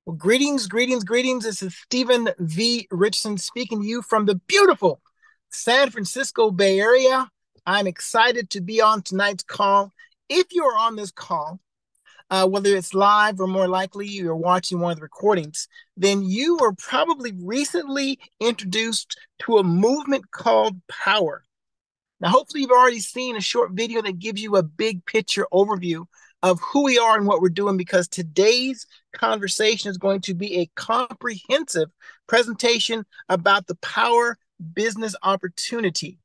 Well, greetings. This is Stephen V. Richardson speaking to you from the beautiful San Francisco Bay Area. I'm excited to be on tonight's call. If you're on this call, whether it's live or more likely you're watching one of the recordings, then you were probably recently introduced to a movement called Powur. Now, hopefully, you've already seen a short video that gives you a big picture overview of who we are and what we're doing, because today's conversation is going to be a comprehensive presentation about the Powur Business Opportunity.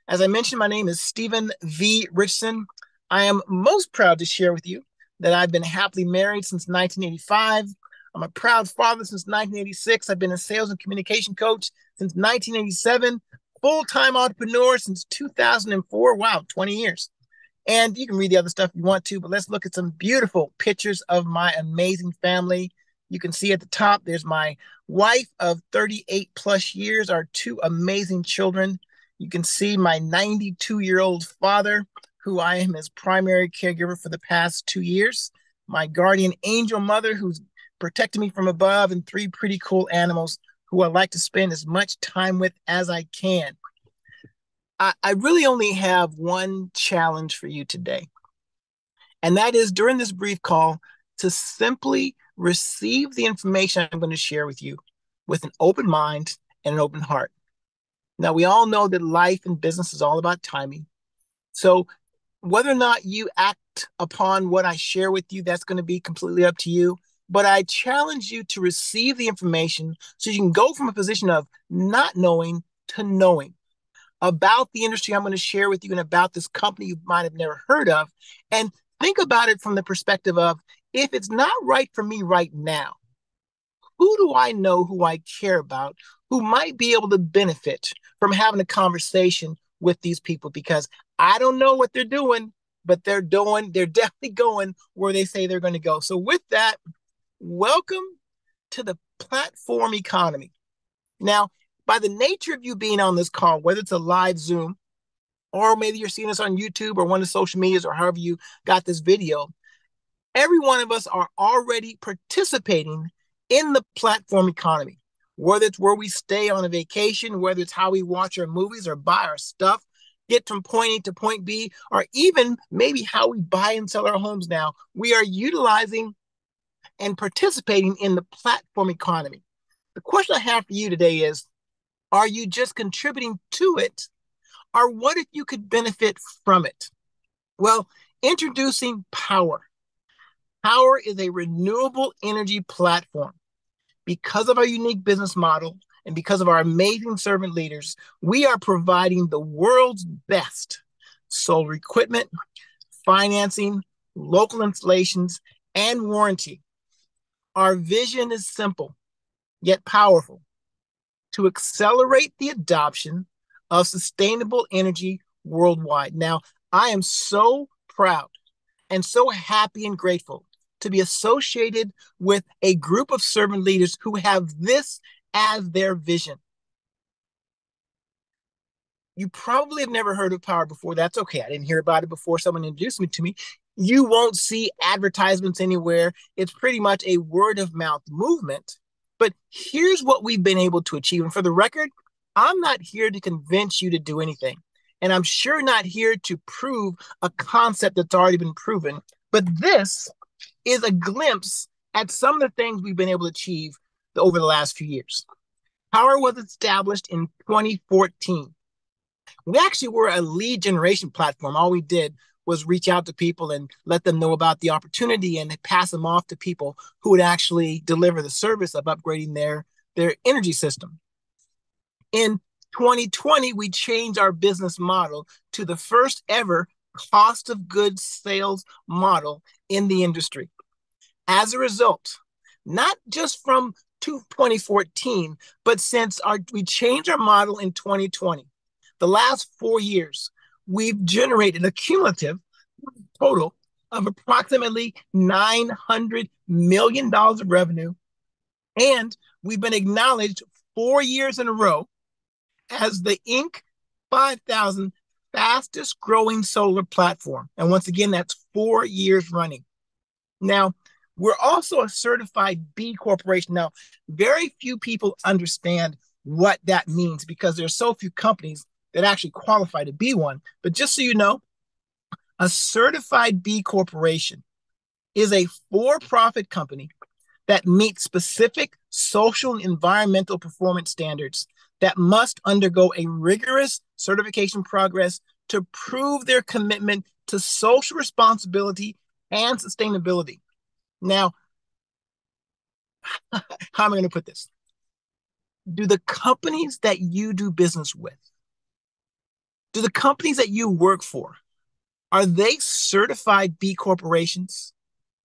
As I mentioned, my name is Stephen V. Richardson. I am most proud to share with you that I've been happily married since 1985. I'm a proud father since 1986. I've been a sales and communication coach since 1987. Full-time entrepreneur since 2004. Wow, 20 years. And you can read the other stuff if you want to, but let's look at some beautiful pictures of my amazing family. You can see at the top, there's my wife of 38 plus years, our two amazing children. You can see my 92-year-old father, who I am his primary caregiver for the past 2 years. My guardian angel mother, who's protecting me from above, and three pretty cool animals who I like to spend as much time with as I can. I really only have one challenge for you today, and that is during this brief call to simply receive the information I'm going to share with you with an open mind and an open heart. Now, we all know that life and business is all about timing. So whether or not you act upon what I share with you, that's going to be completely up to you. But I challenge you to receive the information so you can go from a position of not knowing to knowing about the industry I'm going to share with you and about this company you might have never heard of. And think about it from the perspective of, if it's not right for me right now, who do I know, who I care about, who might be able to benefit from having a conversation with these people? Because I don't know what they're doing, but they're definitely going where they say they're going to go. So with that, welcome to the platform economy. Now, by the nature of you being on this call, whether it's a live Zoom, or maybe you're seeing us on YouTube or one of the social medias, or however you got this video, every one of us are already participating in the platform economy. Whether it's where we stay on a vacation, whether it's how we watch our movies or buy our stuff, get from point A to point B, or even maybe how we buy and sell our homes now, we are utilizing and participating in the platform economy. The question I have for you today is, are you just contributing to it? Or what if you could benefit from it? Well, introducing Powur. Powur is a renewable energy platform. Because of our unique business model and because of our amazing servant leaders, we are providing the world's best solar equipment, financing, local installations, and warranty. Our vision is simple, yet powerful: to accelerate the adoption of sustainable energy worldwide. Now, I am so proud and so happy and grateful to be associated with a group of servant leaders who have this as their vision. You probably have never heard of Powur before. That's okay. I didn't hear about it before someone introduced me to me. You won't see advertisements anywhere. It's pretty much a word of mouth movement. But here's what we've been able to achieve. And for the record, I'm not here to convince you to do anything. And I'm sure not here to prove a concept that's already been proven. But this is a glimpse at some of the things we've been able to achieve over the last few years. Powur was established in 2014. We actually were a lead generation platform. All we did was reach out to people and let them know about the opportunity and pass them off to people who would actually deliver the service of upgrading their energy system. In 2020, we changed our business model to the first ever cost of goods sales model in the industry. As a result, not just from 2014, but since we changed our model in 2020, the last 4 years, we've generated a cumulative total of approximately $900 million of revenue. And we've been acknowledged 4 years in a row as the Inc. 5000 fastest growing solar platform. And once again, that's 4 years running. Now, We're also a certified B corporation. Now, very few people understand what that means because there's so few companies that actually qualify to be one. But just so you know, a certified B corporation is a for-profit company that meets specific social and environmental performance standards that must undergo a rigorous certification progress to prove their commitment to social responsibility and sustainability. Now, how am I going to put this? Do the companies that you do business with, do the companies that you work for, are they certified B corporations?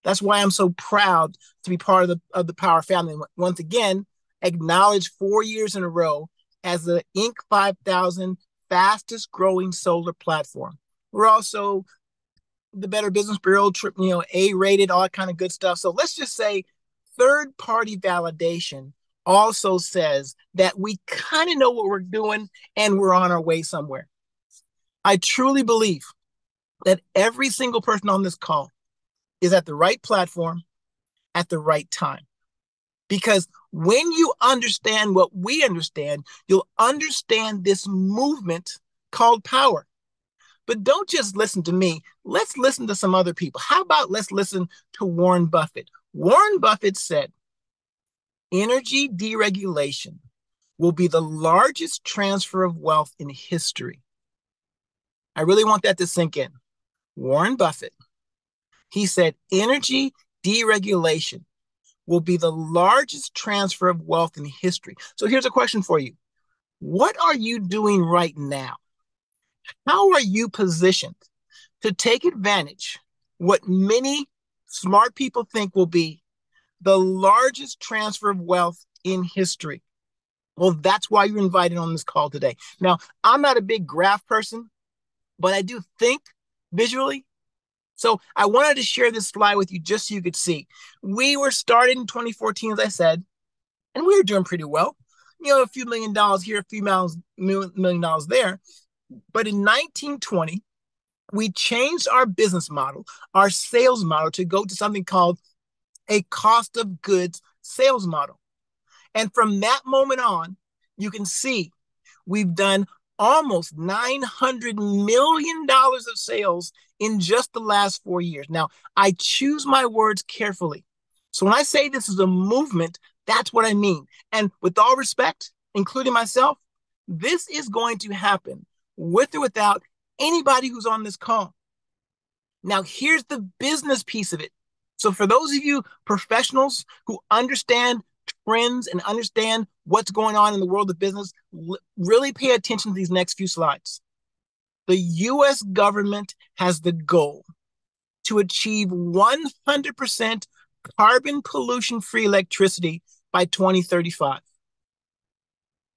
That's why I'm so proud to be part of the Powur family. Once again, acknowledged 4 years in a row as the Inc. 5000 fastest growing solar platform. We're also the Better Business Bureau, A-rated, all that kind of good stuff. So let's just say third-party validation also says that we kind of know what we're doing and we're on our way somewhere. I truly believe that every single person on this call is at the right platform at the right time. Because when you understand what we understand, you'll understand this movement called Powur. But don't just listen to me. Let's listen to some other people. How about let's listen to Warren Buffett? Warren Buffett said, energy deregulation will be the largest transfer of wealth in history. I really want that to sink in. Warren Buffett, he said, energy deregulation will be the largest transfer of wealth in history. So here's a question for you. What are you doing right now? How are you positioned to take advantage what many smart people think will be the largest transfer of wealth in history? Well, that's why you're invited on this call today. Now, I'm not a big graph person, but I do think visually. So I wanted to share this slide with you just so you could see. We were started in 2014, as I said, and we were doing pretty well. A few $1 million here, a few $1 million there. But in 1920, we changed our business model, our sales model, to go to something called a cost of goods sales model. And from that moment on, you can see we've done almost $900 million of sales in just the last 4 years. Now, I choose my words carefully. So when I say this is a movement, that's what I mean. And with all respect, including myself, this is going to happen with or without anybody who's on this call. Now, here's the business piece of it. So for those of you professionals who understand trends and understand what's going on in the world of business, really pay attention to these next few slides. The U.S. government has the goal to achieve 100% carbon pollution-free electricity by 2035.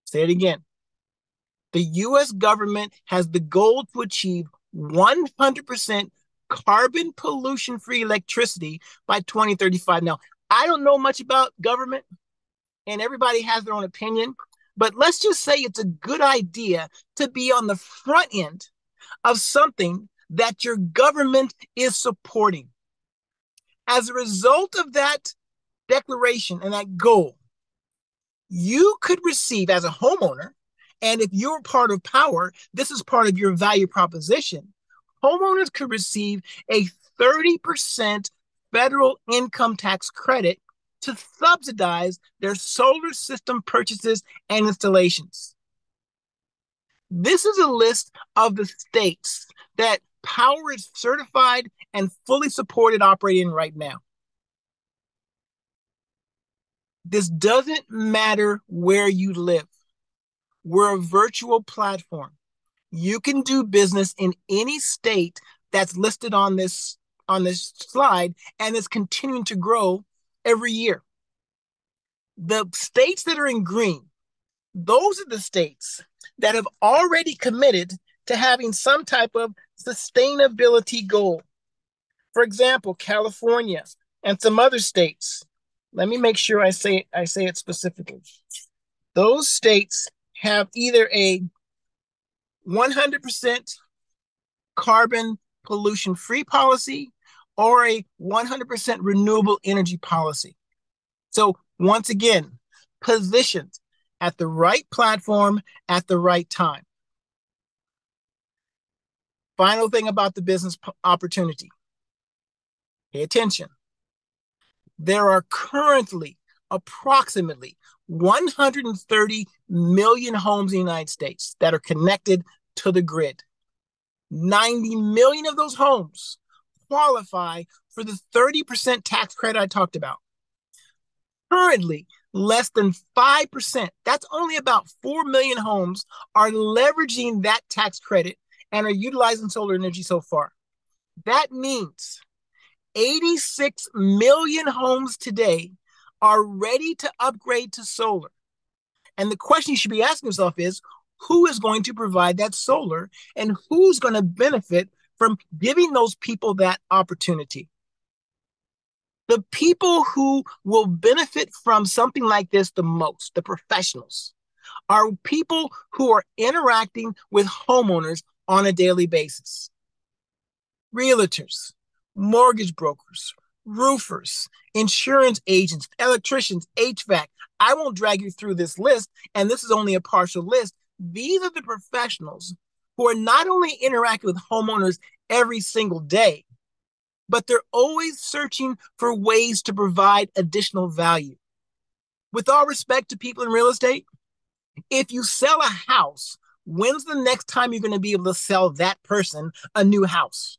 Say it again. The U.S. government has the goal to achieve 100% carbon pollution-free electricity by 2035. Now, I don't know much about government, and everybody has their own opinion, but let's just say it's a good idea to be on the front end of something that your government is supporting. As a result of that declaration and that goal, you could receive as a homeowner, and if you're part of Powur, this is part of your value proposition, homeowners could receive a 30% federal income tax credit to subsidize their solar system purchases and installations. This is a list of the states that Powur is certified and fully supported operating right now. This doesn't matter where you live. We're a virtual platform. You can do business in any state that's listed on this slide, and it's continuing to grow every year. The states that are in green, those are the states that have already committed to having some type of sustainability goal. For example, California and some other states. Let me make sure I say it specifically. Those states have either a 100% carbon pollution-free policy or a 100% renewable energy policy. So once again, positioned at the right platform at the right time. Final thing about the business opportunity. Pay attention. There are currently approximately 130 million homes in the United States that are connected to the grid. 90 million of those homes qualify for the 30% tax credit I talked about. Currently, less than 5%, that's only about 4 million homes, are leveraging that tax credit and are utilizing solar energy so far. That means 86 million homes today are ready to upgrade to solar. And the question you should be asking yourself is, who is going to provide that solar and who's going to benefit from giving those people that opportunity? The people who will benefit from something like this the most, the professionals, are people who are interacting with homeowners on a daily basis. Realtors, mortgage brokers, roofers, insurance agents, electricians, HVAC. I won't drag you through this list, and this is only a partial list. These are the professionals who are not only interacting with homeowners every single day, but they're always searching for ways to provide additional value. With all respect to people in real estate, if you sell a house, when's the next time you're going to be able to sell that person a new house?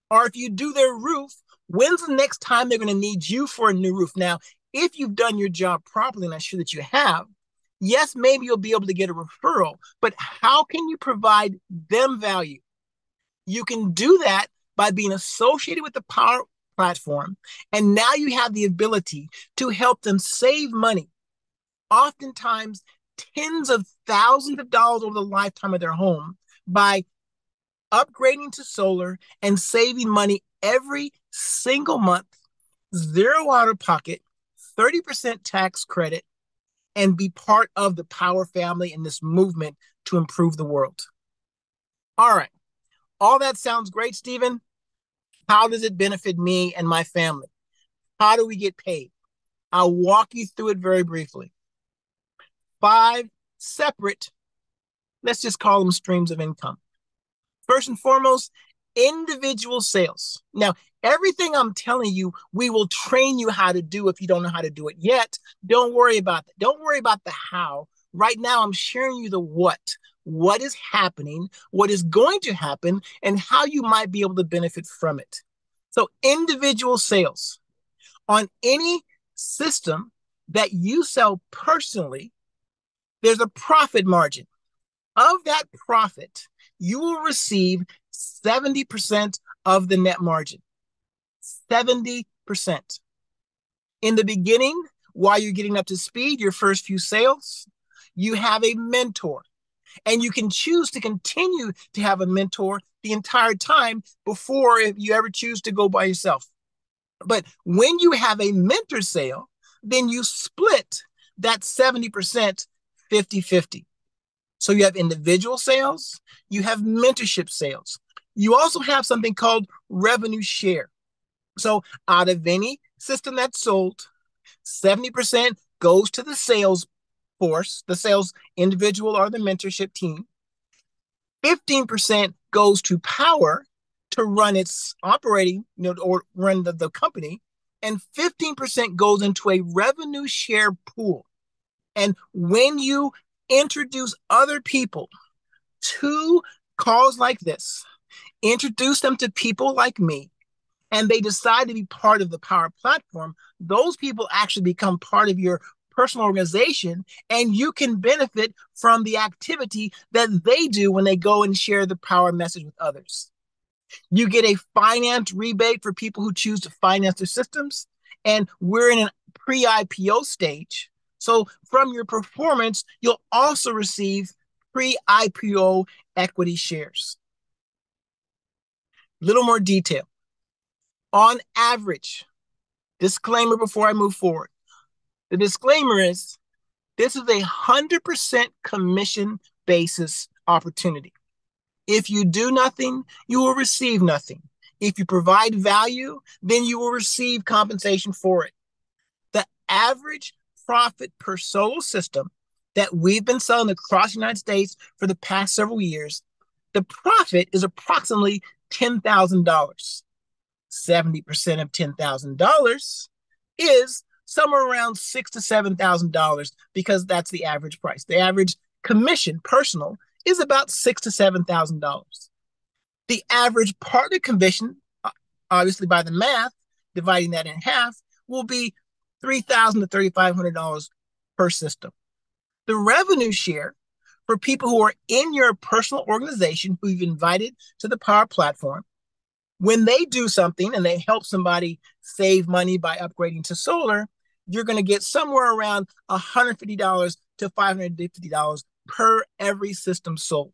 Or if you do their roof, when's the next time they're going to need you for a new roof? Now, if you've done your job properly, and I'm sure that you have, yes, maybe you'll be able to get a referral, but how can you provide them value? You can do that by being associated with the Powur platform, and now you have the ability to help them save money, oftentimes tens of thousands of dollars over the lifetime of their home, by upgrading to solar and saving money every single month, zero out of pocket, 30% tax credit, and be part of the Powur family in this movement to improve the world. All right. All that sounds great, Stephen. How does it benefit me and my family? How do we get paid? I'll walk you through it very briefly. 5 separate, let's just call them streams of income. First and foremost, individual sales. Now, everything I'm telling you, we will train you how to do if you don't know how to do it yet. Don't worry about that. Don't worry about the how. Right now, I'm sharing you the what is happening, what is going to happen, and how you might be able to benefit from it. So individual sales. On any system that you sell personally, there's a profit margin. Of that profit, you will receive 70% of the net margin. 70%. In the beginning, while you're getting up to speed, your first few sales, you have a mentor. And you can choose to continue to have a mentor the entire time before if you ever choose to go by yourself. But when you have a mentor sale, then you split that 70% 50-50. So you have individual sales, you have mentorship sales. You also have something called revenue share. So out of any system that's sold, 70% goes to the sales force, the sales individual or the mentorship team. 15% goes to Powur to run its operating, or run the company, and 15% goes into a revenue share pool. And when you introduce other people to calls like this, introduce them to people like me, and they decide to be part of the Powur platform, those people actually become part of your personal organization, and you can benefit from the activity that they do when they go and share the Powur message with others. You get a finance rebate for people who choose to finance their systems, and we're in a pre-IPO stage. So from your performance, you'll also receive pre-IPO equity shares. Little more detail. On average, disclaimer before I move forward. The disclaimer is this is 100% commission basis opportunity. If you do nothing, you will receive nothing. If you provide value, then you will receive compensation for it. The average profit per solo system that we've been selling across the United States for the past several years, the profit is approximately $10,000. 70% of $10,000 is somewhere around $6,000 to $7,000 because that's the average price. The average commission, personal, is about $6,000 to $7,000. The average partner commission, obviously by the math, dividing that in half, will be $3,000 to $3,500 per system. The revenue share for people who are in your personal organization who you've invited to the Powur platform, when they do something and they help somebody save money by upgrading to solar, you're going to get somewhere around $150 to $550 per every system sold.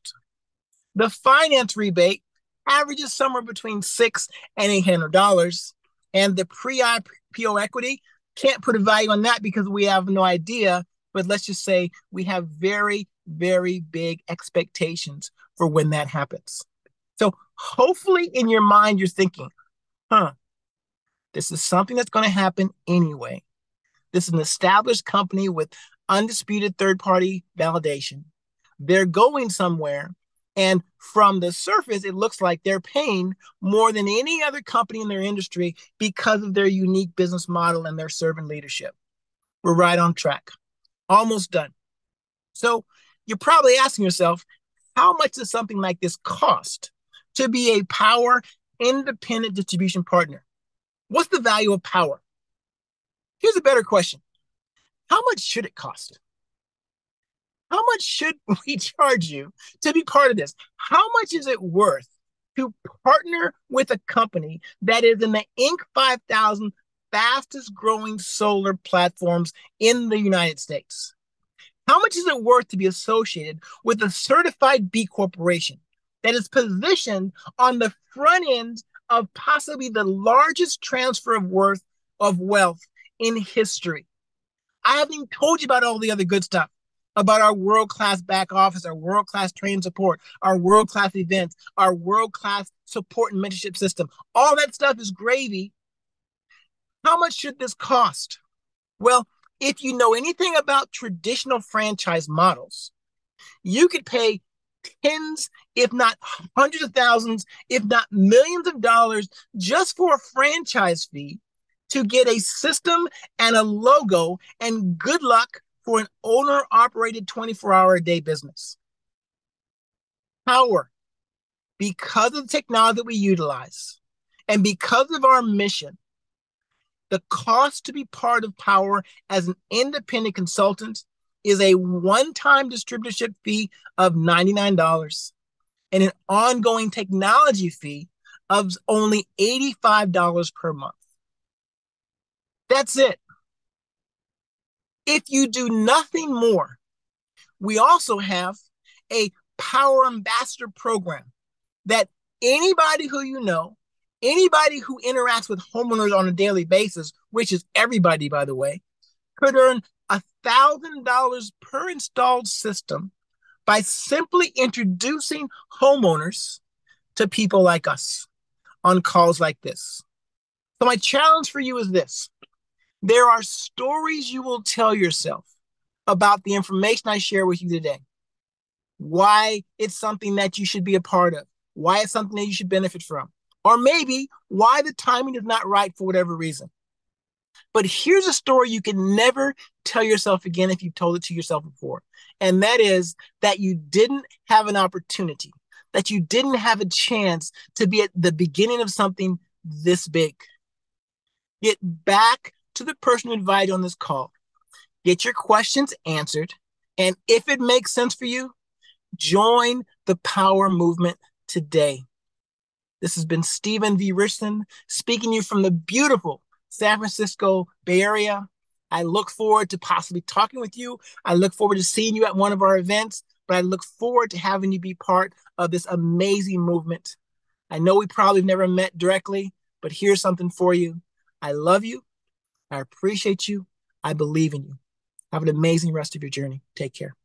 The finance rebate averages somewhere between $600 and $800. And the pre-IPO equity, can't put a value on that because we have no idea. But let's just say we have very, very big expectations for when that happens. So hopefully in your mind, you're thinking, this is something that's going to happen anyway. This is an established company with undisputed third-party validation. They're going somewhere. And from the surface, it looks like they're paying more than any other company in their industry because of their unique business model and their servant leadership. We're right on track. Almost done. So you're probably asking yourself, how much does something like this cost to be a Powur independent distribution partner? What's the value of Powur? Here's a better question. How much should it cost? How much should we charge you to be part of this? How much is it worth to partner with a company that is in the Inc. 5000 fastest growing solar platforms in the United States? How much is it worth to be associated with a certified B Corporation that is positioned on the front end of possibly the largest transfer of wealth in history? I haven't even told you about all the other good stuff, about our world-class back office, our world-class training support, our world-class events, our world-class support and mentorship system. All that stuff is gravy. How much should this cost? Well, if you know anything about traditional franchise models, you could pay tens, if not hundreds of thousands, if not millions of dollars just for a franchise fee to get a system and a logo, and good luck for an owner-operated 24-hour-a-day business. Powur, because of the technology that we utilize and because of our mission, the cost to be part of Powur as an independent consultant is a one-time distributorship fee of $99 and an ongoing technology fee of only $85 per month. That's it. If you do nothing more, we also have a Powur Ambassador program that anybody who you know, anybody who interacts with homeowners on a daily basis, which is everybody, by the way, could earn $1,000 per installed system by simply introducing homeowners to people like us on calls like this. So my challenge for you is this. There are stories you will tell yourself about the information I share with you today. Why it's something that you should be a part of. Why it's something that you should benefit from. Or maybe why the timing is not right for whatever reason. But here's a story you can never tell yourself again if you've told it to yourself before. And that is that you didn't have an opportunity, that you didn't have a chance to be at the beginning of something this big. Get back to the person who invited you on this call. Get your questions answered. And if it makes sense for you, join the Powur movement today. This has been Stephen V. Richardson speaking to you from the beautiful San Francisco Bay Area. I look forward to possibly talking with you. I look forward to seeing you at one of our events, but I look forward to having you be part of this amazing movement. I know we probably never met directly, but here's something for you. I love you. I appreciate you. I believe in you. Have an amazing rest of your journey. Take care.